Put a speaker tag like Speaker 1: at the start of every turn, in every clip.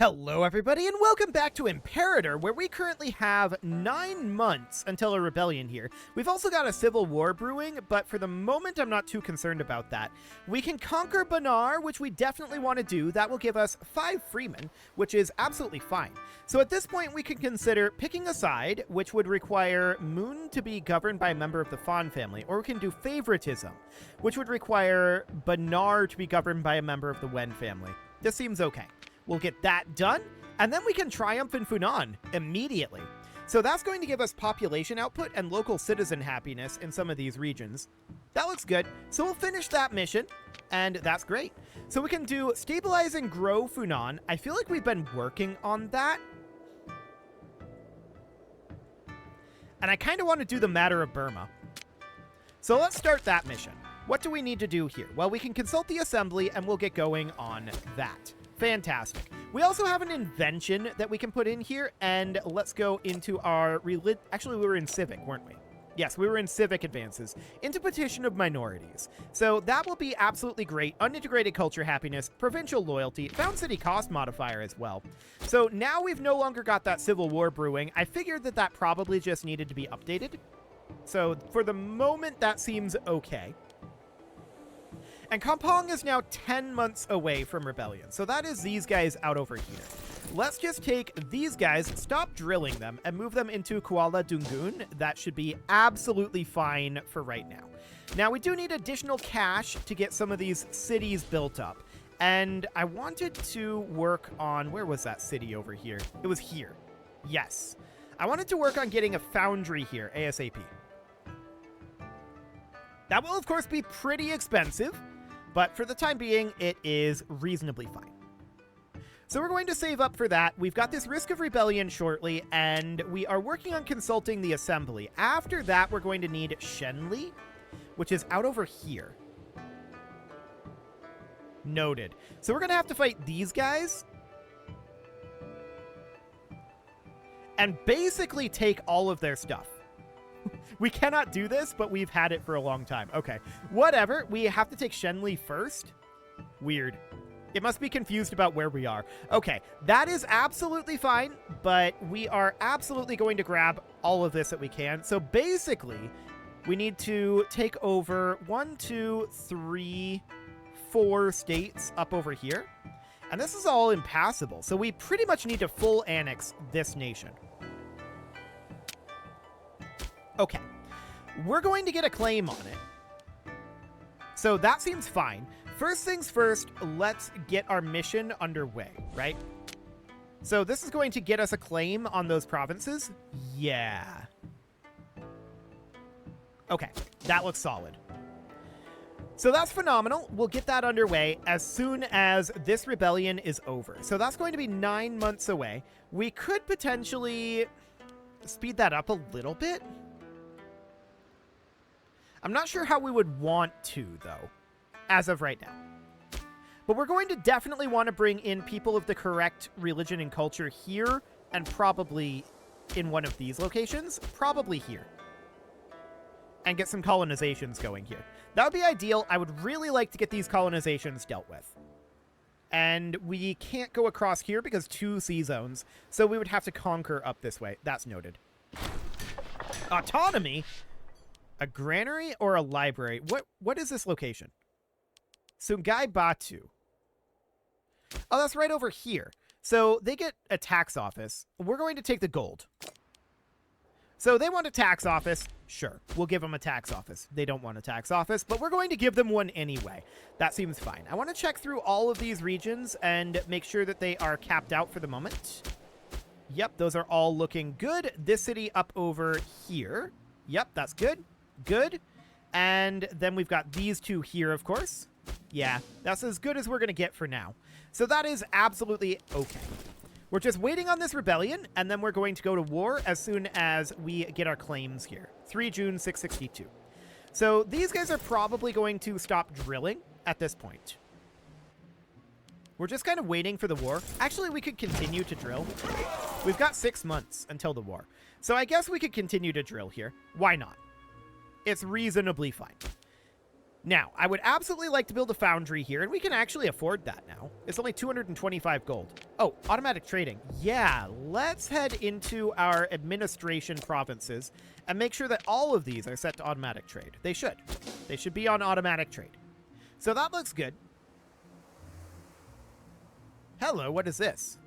Speaker 1: Hello everybody and welcome back to Imperator, where we currently have 9 months until a rebellion here. We've also got a civil war brewing, but for the moment I'm not too concerned about that. We can conquer Banar, which we definitely want to do. That will give us 5 freemen, which is absolutely fine. So at this point we can consider picking a side, which would require Moon to be governed by a member of the Fawn family, or we can do favoritism, which would require Banar to be governed by a member of the Wen family. This seems okay. We'll get that done, and then we can triumph in Funan immediately. So that's going to give us population output and local citizen happiness in some of these regions. That looks good. So we'll finish that mission, and that's great. So we can do stabilize and grow Funan. I feel like we've been working on that. And I kind of want to do the matter of Burma. So let's start that mission. What do we need to do here? Well, we can consult the assembly, and we'll get going on that. Fantastic. We also have an invention that we can put in here, and let's go into our actually, we were in civic, weren't we? Yes, we were in civic advances, into petition of minorities. So that will be absolutely great. Unintegrated culture happiness, provincial loyalty, found city cost modifier as well. So now we've no longer got that civil war brewing. I figured that that probably just needed to be updated. So for the moment, that seems okay. And Kampong is now 10 months away from rebellion. So that is these guys out over here. Let's just take these guys, stop drilling them, and move them into Kuala Dungun. That should be absolutely fine for right now. Now, we do need additional cash to get some of these cities built up. And I wanted to work on... Where was that city over here? It was here. Yes. I wanted to work on getting a foundry here, ASAP. That will, of course, be pretty expensive. But for the time being, it is reasonably fine. So we're going to save up for that. We've got this risk of rebellion shortly, and we are working on consulting the assembly. After that, we're going to need Shenli, which is out over here. Noted. So we're going to have to fight these guys. And basically take all of their stuff. We cannot do this, but we've had it for a long time. Okay, whatever. We have to take Shenli first. Weird. It must be confused about where we are. Okay, that is absolutely fine, but we are absolutely going to grab all of this that we can. So basically, we need to take over 1, 2, 3, 4 states up over here. And this is all impassable. So we pretty much need to full annex this nation. Okay, we're going to get a claim on it. So that seems fine. First things first, let's get our mission underway, right? So this is going to get us a claim on those provinces. Yeah. Okay, that looks solid. So that's phenomenal. We'll get that underway as soon as this rebellion is over. So that's going to be 9 months away. We could potentially speed that up a little bit. I'm not sure how we would want to, though, as of right now. But we're going to definitely want to bring in people of the correct religion and culture here, and probably in one of these locations, probably here. And get some colonizations going here. That would be ideal. I would really like to get these colonizations dealt with. And we can't go across here because 2 sea zones, so we would have to conquer up this way. That's noted. Autonomy? A granary or a library? What is this location? Sungai Batu. Oh, that's right over here. So they get a tax office. We're going to take the gold. So they want a tax office. Sure, we'll give them a tax office. They don't want a tax office, but we're going to give them one anyway. That seems fine. I want to check through all of these regions and make sure that they are capped out for the moment. Yep, those are all looking good. This city up over here. Yep, that's good. Good. And then we've got these 2 here, of course. Yeah, that's as good as we're going to get for now. So that is absolutely okay. We're just waiting on this rebellion, and then we're going to go to war as soon as we get our claims here. 3 June 662. So these guys are probably going to stop drilling at this point. We're just kind of waiting for the war. Actually, we could continue to drill. We've got 6 months until the war. So I guess we could continue to drill here. Why not? It's reasonably fine. Now, I would absolutely like to build a foundry here, and we can actually afford that now. It's only 225 gold. Oh, automatic trading. Yeah, let's head into our administration provinces and make sure that all of these are set to automatic trade. They should. They should be on automatic trade. So that looks good. Hello, what is this?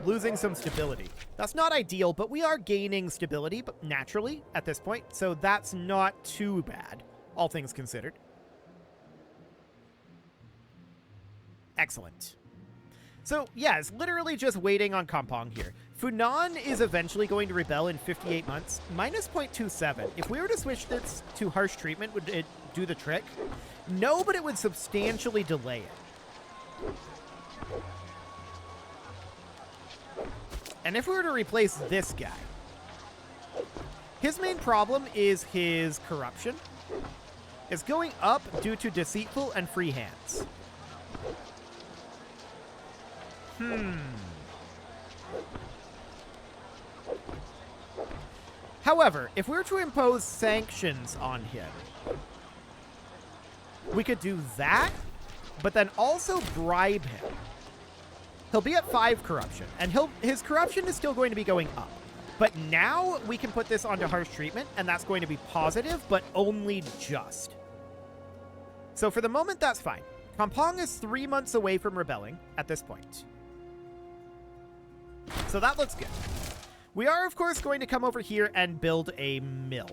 Speaker 1: Losing some stability. That's not ideal, but we are gaining stability, but naturally at this point, so that's not too bad, all things considered. Excellent. So, yeah, it's literally just waiting on Kampong here. Funan is eventually going to rebel in 58 months, minus 0.27. If we were to switch this to harsh treatment, would it do the trick? No, but it would substantially delay it. And if we were to replace this guy, his main problem is his corruption. It's going up due to deceitful and free hands. However, if we were to impose sanctions on him, we could do that, but then also bribe him. He'll be at 5 corruption, and his corruption is still going to be going up. But now we can put this onto harsh treatment, and that's going to be positive, but only just. So for the moment, that's fine. Kampong is 3 months away from rebelling at this point. So that looks good. We are, of course, going to come over here and build a mill.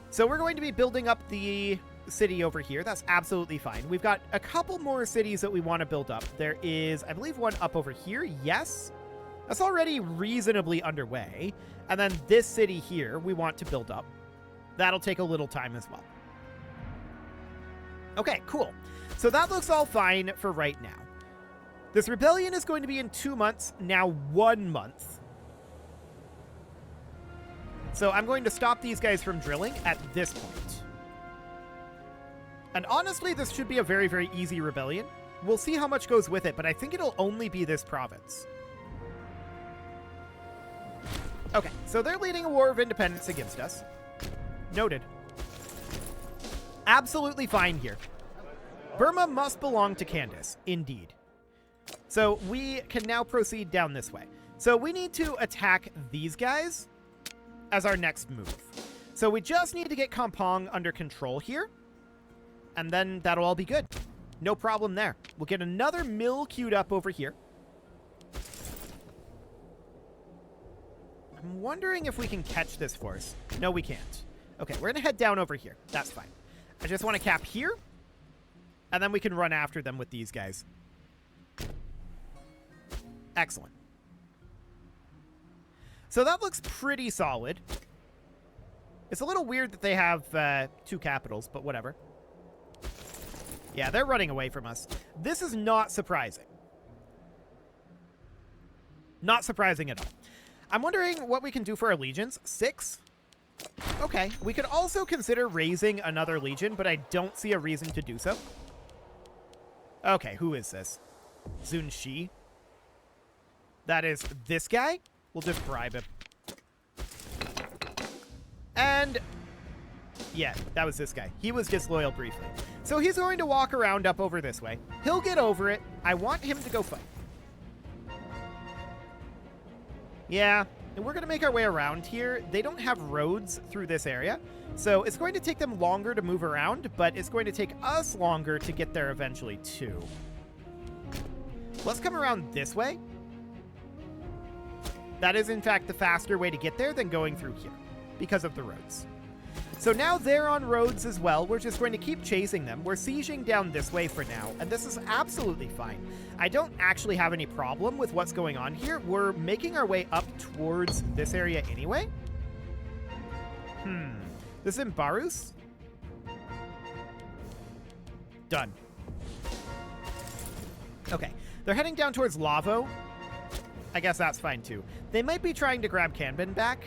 Speaker 1: So we're going to be building up the city over here. That's absolutely fine. We've got a couple more cities that we want to build up. There is, I believe, one up over here. Yes. That's already reasonably underway. And then this city here we want to build up. That'll take a little time as well. Okay, cool. So that looks all fine for right now. This rebellion is going to be in 2 months, now 1 month. So I'm going to stop these guys from drilling at this point. And honestly, this should be a very, very easy rebellion. We'll see how much goes with it, but I think it'll only be this province. Okay, so they're leading a war of independence against us. Noted. Absolutely fine here. Burma must belong to Candace, indeed. So we can now proceed down this way. So we need to attack these guys as our next move. So we just need to get Kampong under control here, and then that'll all be good. No problem there. We'll get another mill queued up over here. I'm wondering if we can catch this force. No, we can't. Okay, we're going to head down over here. That's fine. I just want to cap here, and then we can run after them with these guys. Excellent. So that looks pretty solid. It's a little weird that they have 2 capitals, but whatever. Yeah, they're running away from us. This is not surprising. Not surprising at all. I'm wondering what we can do for our legions. 6? Okay. We could also consider raising another legion, but I don't see a reason to do so. Okay, who is this? Zun Shi? That is this guy? We'll just bribe him. And yeah, that was this guy. He was disloyal briefly. So he's going to walk around up over this way. He'll get over it. I want him to go fight. Yeah, and we're going to make our way around here. They don't have roads through this area, so it's going to take them longer to move around, but it's going to take us longer to get there eventually, too. Let's come around this way. That is, in fact, the faster way to get there than going through here because of the roads. So now they're on roads as well. We're just going to keep chasing them. We're sieging down this way for now, and this is absolutely fine. I don't actually have any problem with what's going on here. We're making our way up towards this area anyway. This is in Barus? Done. Okay, they're heading down towards Lavo. I guess that's fine too. They might be trying to grab Kanban back,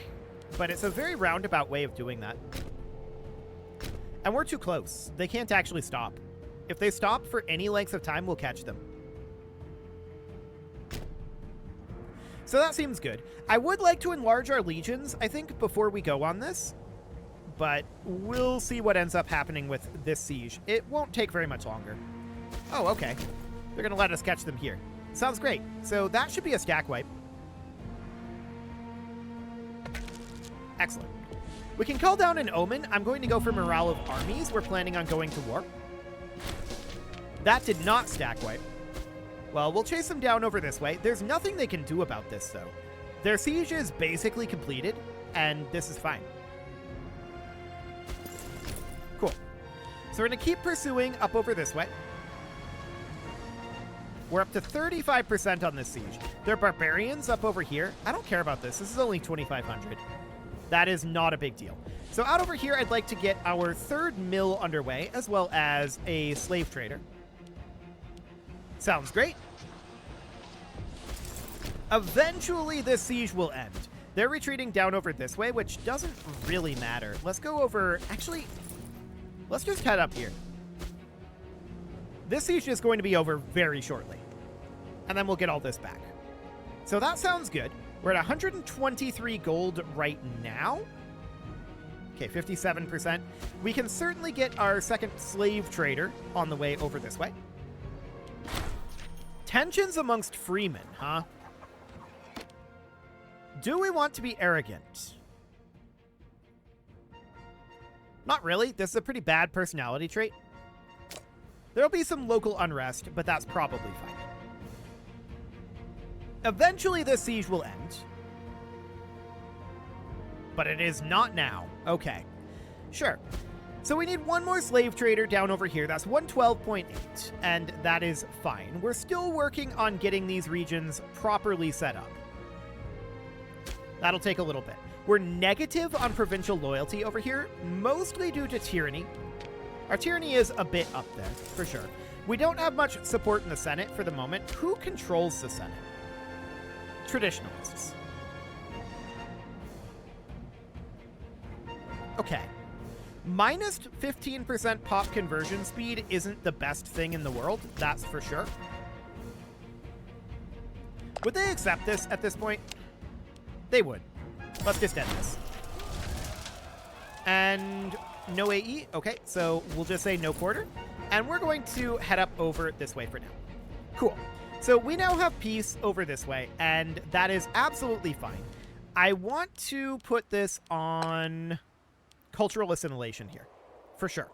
Speaker 1: but it's a very roundabout way of doing that. And we're too close. They can't actually stop. If they stop for any length of time, we'll catch them. So that seems good. I would like to enlarge our legions, I think, before we go on this. but we'll see what ends up happening with this siege. It won't take very much longer. Oh, okay. They're going to let us catch them here. Sounds great. So that should be a stack wipe. Excellent. We can call down an omen. I'm going to go for morale of armies. We're planning on going to war. That did not stack wipe. Well, we'll chase them down over this way. There's nothing they can do about this, though. Their siege is basically completed, and this is fine. Cool. So we're going to keep pursuing up over this way. We're up to 35% on this siege. There are barbarians up over here. I don't care about this. This is only 2,500. That is not a big deal. So out over here, I'd like to get our third mill underway, as well as a slave trader. Sounds great. Eventually, this siege will end. They're retreating down over this way, which doesn't really matter. Let's go over... Actually, let's just head up here. This siege is going to be over very shortly. And then we'll get all this back. So that sounds good. We're at 123 gold right now. Okay, 57%. We can certainly get our second slave trader on the way over this way. Tensions amongst freemen, huh? Do we want to be arrogant? Not really. This is a pretty bad personality trait. There'll be some local unrest, but that's probably fine. Eventually, this siege will end. But it is not now. Okay. Sure. So we need one more slave trader down over here. That's 112.8, and that is fine. We're still working on getting these regions properly set up. That'll take a little bit. We're negative on provincial loyalty over here, mostly due to tyranny. Our tyranny is a bit up there, for sure. We don't have much support in the Senate for the moment. Who controls the Senate? Traditionalists. Okay. Minus 15% pop conversion speed isn't the best thing in the world, that's for sure. Would they accept this at this point? They would. Let's just end this. And no AE. Okay, so we'll just say no quarter. And we're going to head up over this way for now. Cool. So we now have peace over this way, and that is absolutely fine. I want to put this on cultural assimilation here, for sure.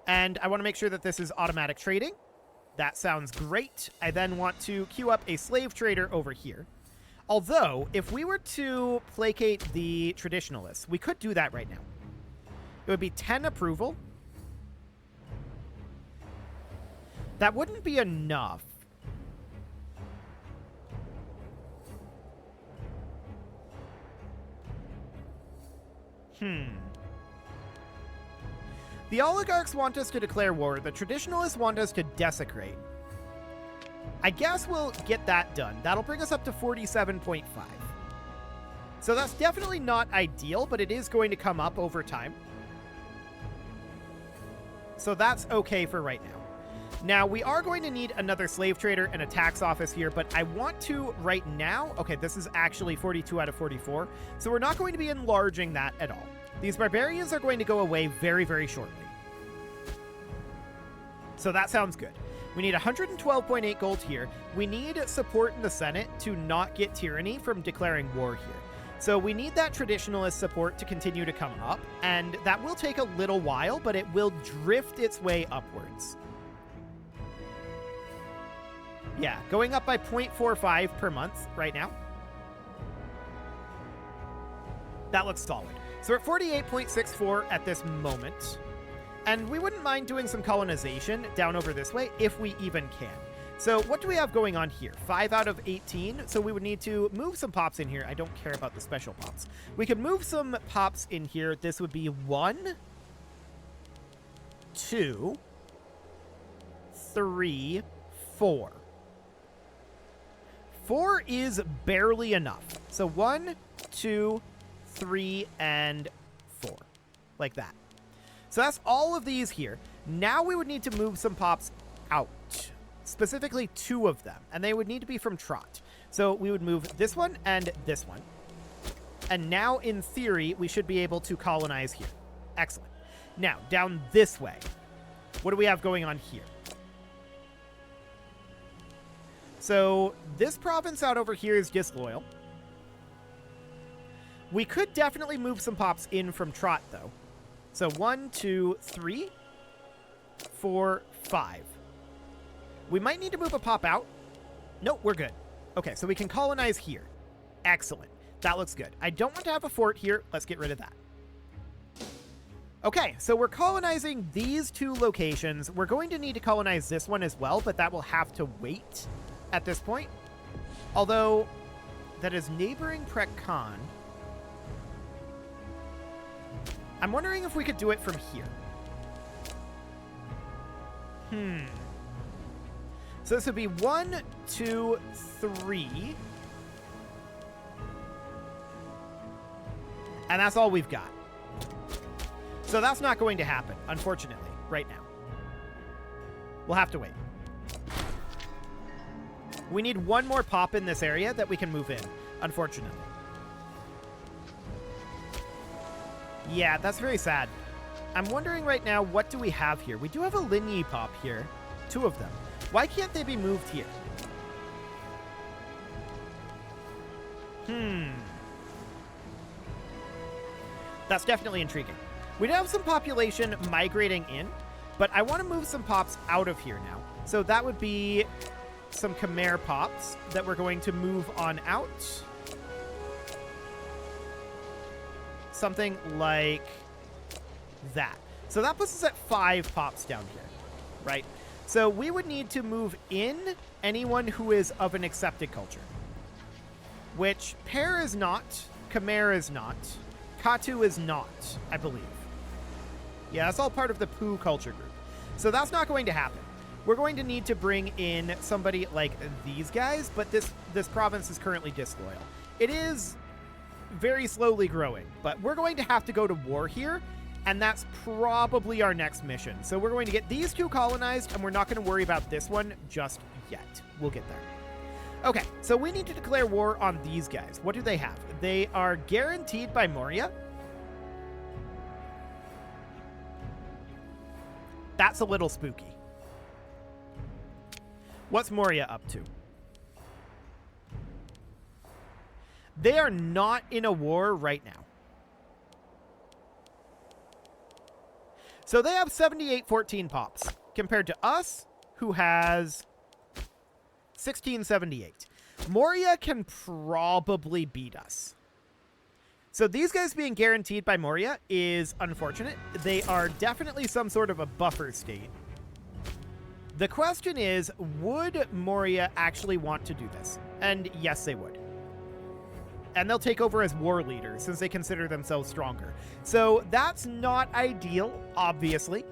Speaker 1: And I want to make sure that this is automatic trading. That sounds great. I then want to queue up a slave trader over here. Although, if we were to placate the traditionalists, we could do that right now. It would be 10 approval. That wouldn't be enough. The oligarchs want us to declare war. The traditionalists want us to desecrate. I guess we'll get that done. That'll bring us up to 47.5. So that's definitely not ideal, but it is going to come up over time. So that's okay for right now. Now, we are going to need another slave trader and a tax office here, but I want to right now... Okay, this is actually 42 out of 44, so we're not going to be enlarging that at all. These barbarians are going to go away very, very shortly. So that sounds good. We need 112.8 gold here. We need support in the Senate to not get tyranny from declaring war here. So we need that traditionalist support to continue to come up, and that will take a little while, but it will drift its way upwards. Yeah, going up by 0.45 per month right now. That looks solid. So we're at 48.64 at this moment. And we wouldn't mind doing some colonization down over this way if we even can. So what do we have going on here? 5 out of 18. So we would need to move some pops in here. I don't care about the special pops. We could move some pops in here. This would be 1, 2, 3, 4. 4 is barely enough. So 1, 2, 3, and 4. Like that. So that's all of these here. Now we would need to move some pops out. Specifically 2 of them. And they would need to be from Trot. So we would move this one and this one. And now, in theory, we should be able to colonize here. Excellent. Now, down this way. What do we have going on here? So, this province out over here is disloyal. We could definitely move some pops in from Trot, though. So, 1, 2, 3, 4, 5. We might need to move a pop out. Nope, we're good. Okay, so we can colonize here. Excellent. That looks good. I don't want to have a fort here. Let's get rid of that. Okay, so we're colonizing these 2 locations. We're going to need to colonize this one as well, but that will have to wait at this point. Although, that is neighboring Prek Khan. I'm wondering if we could do it from here. So this would be 1, 2, 3. And that's all we've got. So that's not going to happen, unfortunately, right now. We'll have to wait. We need 1 more pop in this area that we can move in, unfortunately. Yeah, that's very sad. I'm wondering right now, what do we have here? We do have a Linyi pop here. 2 of them. Why can't they be moved here? That's definitely intriguing. We do have some population migrating in, but I want to move some pops out of here now. So that would be some Khmer pops that we're going to move on out. Something like that. So that puts us at 5 pops down here, right? So we would need to move in anyone who is of an accepted culture, which Per is not, Khmer is not, Katu is not, I believe. Yeah, that's all part of the Poo culture group. So that's not going to happen. We're going to need to bring in somebody like these guys, but this province is currently disloyal. It is very slowly growing, but we're going to have to go to war here, and that's probably our next mission. So we're going to get these 2 colonized, and we're not going to worry about this one just yet. We'll get there. Okay, so we need to declare war on these guys. What do they have? They are guaranteed by Moria. That's a little spooky. What's Moria up to? They are not in a war right now. So they have 78-14 pops, compared to us, who has 1678. Moria can probably beat us. So these guys being guaranteed by Moria is unfortunate. They are definitely some sort of a buffer state. The question is, would Moria actually want to do this? And yes, they would. And they'll take over as war leaders since they consider themselves stronger. So that's not ideal, obviously.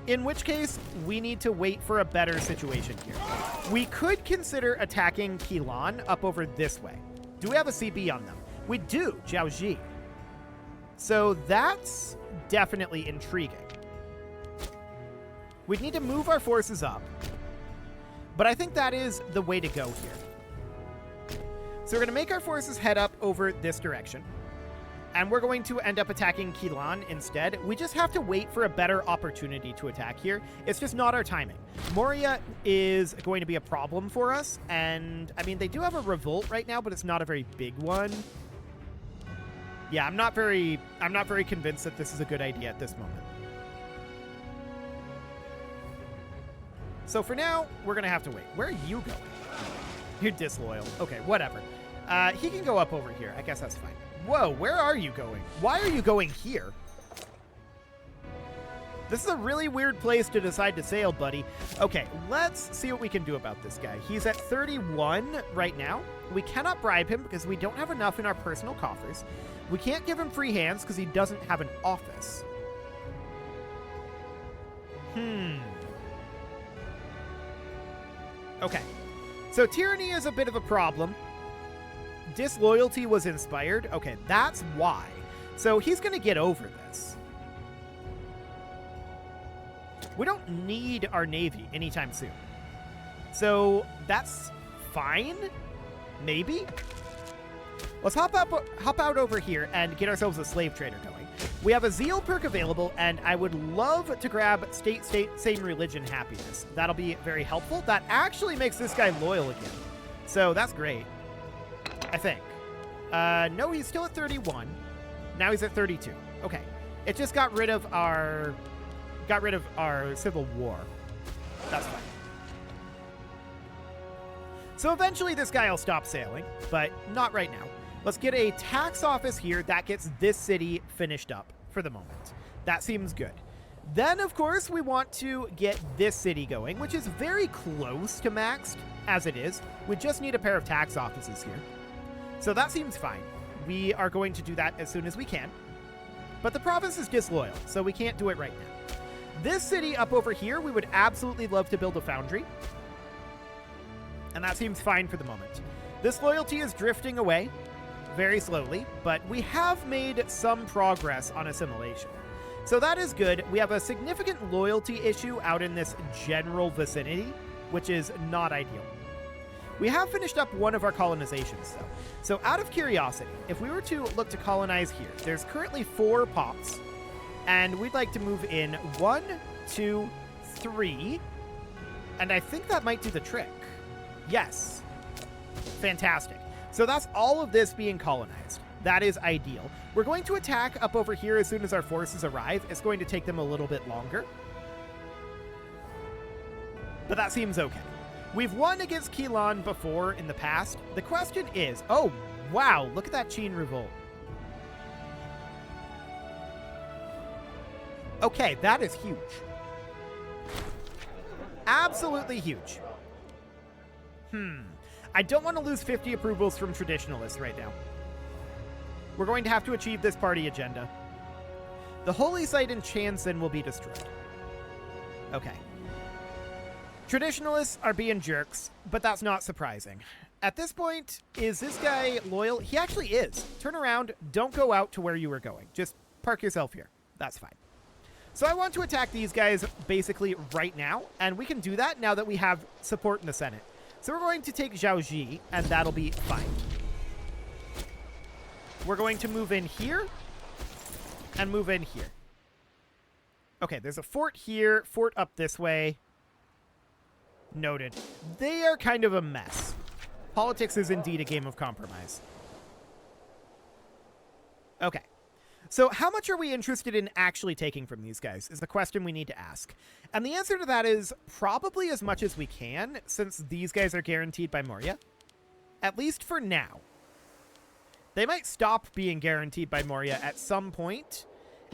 Speaker 1: In which case, we need to wait for a better situation here. We could consider attacking Keelan up over this way. Do we have a CB on them? We do, Jiaoji. So that's definitely intriguing. We'd need to move our forces up. But I think that is the way to go here. So we're going to make our forces head up over this direction. And we're going to end up attacking Keelan instead. We just have to wait for a better opportunity to attack here. It's just not our timing. Moria is going to be a problem for us. And, I mean, they do have a revolt right now, but it's not a very big one. Yeah, I'm not very convinced that this is a good idea at this moment. So for now, we're going to have to wait. Where are you going? You're disloyal. Okay, whatever. He can go up over here. I guess that's fine. Whoa, where are you going? Why are you going here? This is a really weird place to decide to sail, buddy. Okay, let's see what we can do about this guy. He's at 31 right now. We cannot bribe him because we don't have enough in our personal coffers. We can't give him free hands because he doesn't have an office. Okay, so tyranny is a bit of a problem. Disloyalty was inspired. Okay, that's why. So he's going to get over this. We don't need our navy anytime soon. So that's fine. Maybe? Let's hop out over here and get ourselves a slave trader going. We have a zeal perk available, and I would love to grab state, same religion, happiness. That'll be very helpful. That actually makes this guy loyal again. So that's great, I think. No, he's still at 31. Now he's at 32. Okay. It just got rid of our civil war. That's fine. So eventually this guy will stop sailing, but not right now. Let's get a tax office here that gets this city finished up for the moment. That seems good. Then, of course, we want to get this city going, which is very close to maxed as it is. We just need a pair of tax offices here. So that seems fine. We are going to do that as soon as we can. But the province is disloyal, so we can't do it right now. This city up over here, we would absolutely love to build a foundry. And that seems fine for the moment. This loyalty is drifting away very slowly, but we have made some progress on assimilation. So that is good. We have a significant loyalty issue out in this general vicinity, which is not ideal. We have finished up one of our colonizations, though. So out of curiosity, if we were to look to colonize here, there's currently 4 pops, and we'd like to move in 1, 2, 3, and I think that might do the trick. Yes. Fantastic. So that's all of this being colonized. That is ideal. We're going to attack up over here as soon as our forces arrive. It's going to take them a little bit longer, but that seems okay. We've won against Keelan before in the past. The question is, oh, wow, look at that Qin revolt. Okay, that is huge. Absolutely huge. I don't want to lose 50 approvals from traditionalists right now. We're going to have to achieve this party agenda. The holy site in Chanson will be destroyed. Okay. Traditionalists are being jerks, but that's not surprising. At this point, is this guy loyal? He actually is. Turn around. Don't go out to where you were going. Just park yourself here. That's fine. So I want to attack these guys basically right now, and we can do that now that we have support in the Senate. So we're going to take Zhaoji, and that'll be fine. We're going to move in here and move in here. Okay, there's a fort here, fort up this way. Noted. They are kind of a mess. Politics is indeed a game of compromise. Okay. So how much are we interested in actually taking from these guys is the question we need to ask. And the answer to that is probably as much as we can, since these guys are guaranteed by Moria. At least for now. They might stop being guaranteed by Moria at some point,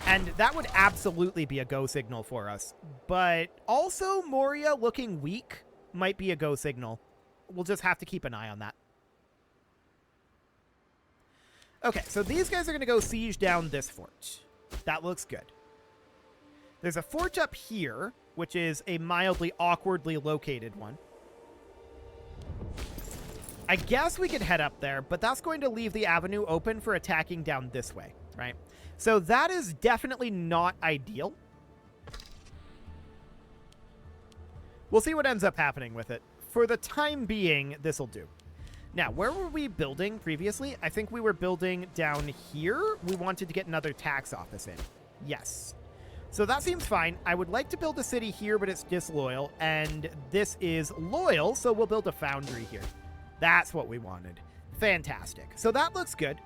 Speaker 1: and that would absolutely be a go signal for us. But also, Moria looking weak might be a go signal. We'll just have to keep an eye on that. Okay, so these guys are going to go siege down this fort. That looks good. There's a fort up here, which is a mildly awkwardly located one. I guess we could head up there, but that's going to leave the avenue open for attacking down this way, right? So that is definitely not ideal. We'll see what ends up happening with it. For the time being, this'll do. Now, where were we building previously? I think we were building down here. We wanted to get another tax office in. Yes. So that seems fine. I would like to build a city here, but it's disloyal. And this is loyal, so we'll build a foundry here. That's what we wanted. Fantastic. So that looks good.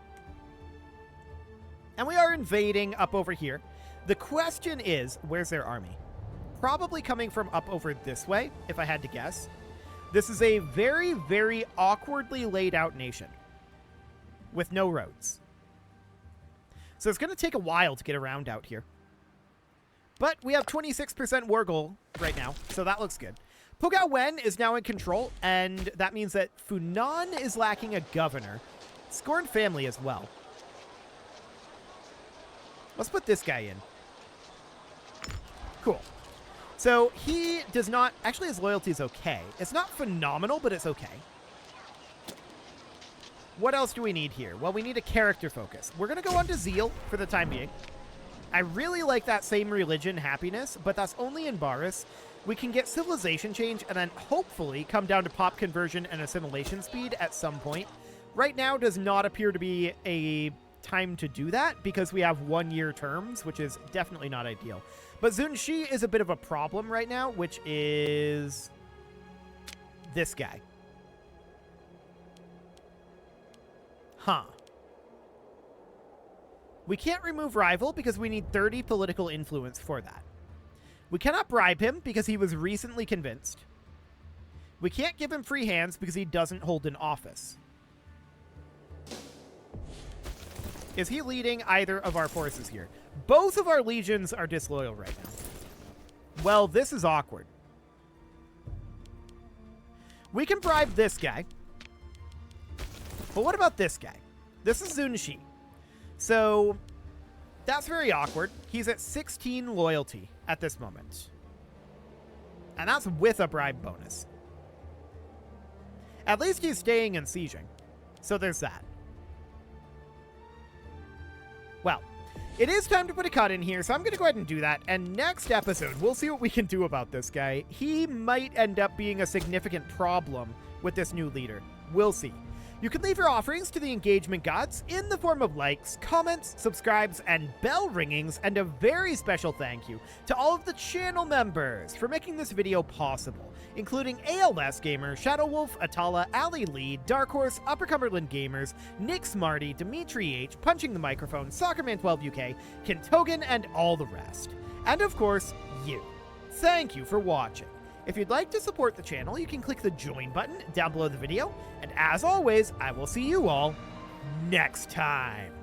Speaker 1: And we are invading up over here. The question is, where's their army? Probably coming from up over this way, if I had to guess. This is a very, very awkwardly laid out nation with no roads. So it's going to take a while to get around out here. But we have 26% war goal right now, so that looks good. Pugao Wen is now in control, and that means that Funan is lacking a governor. Scorned family as well. Let's put this guy in. Cool. So he does not... Actually, his loyalty is okay. It's not phenomenal, but it's okay. What else do we need here? Well, we need a character focus. We're going to go on to Zeal for the time being. I really like that same religion, happiness, but that's only in Baris. we can get civilization change and then hopefully come down to pop conversion and assimilation speed at some point. Right now does not appear to be a time to do that because we have 1-year terms, which is definitely not ideal. But Zunshi is a bit of a problem right now, which is this guy. Huh. We can't remove rival because we need 30 political influence for that. We cannot bribe him because he was recently convinced. We can't give him free hands because he doesn't hold an office. Is he leading either of our forces here? Both of our legions are disloyal right now. Well, this is awkward. We can bribe this guy. But what about this guy? This is Zunshi. So that's very awkward. He's at 16 loyalty at this moment. And that's with a bribe bonus. At least he's staying and sieging. So there's that. Well, it is time to put a cut in here, so I'm going to go ahead and do that. And next episode, we'll see what we can do about this guy. He might end up being a significant problem with this new leader. We'll see. You can leave your offerings to the engagement gods in the form of likes, comments, subscribes, and bell ringings, and a very special thank you to all of the channel members for making this video possible, including ALS Gamer, Shadow Wolf, Atala, Ali Lee, Dark Horse, Upper Cumberland Gamers, Nick Smarty, Dimitri H, Punching the Microphone, Soccerman12 UK, Kentogan, and all the rest. And of course, you. Thank you for watching. If you'd like to support the channel, you can click the join button down below the video. And as always, I will see you all next time.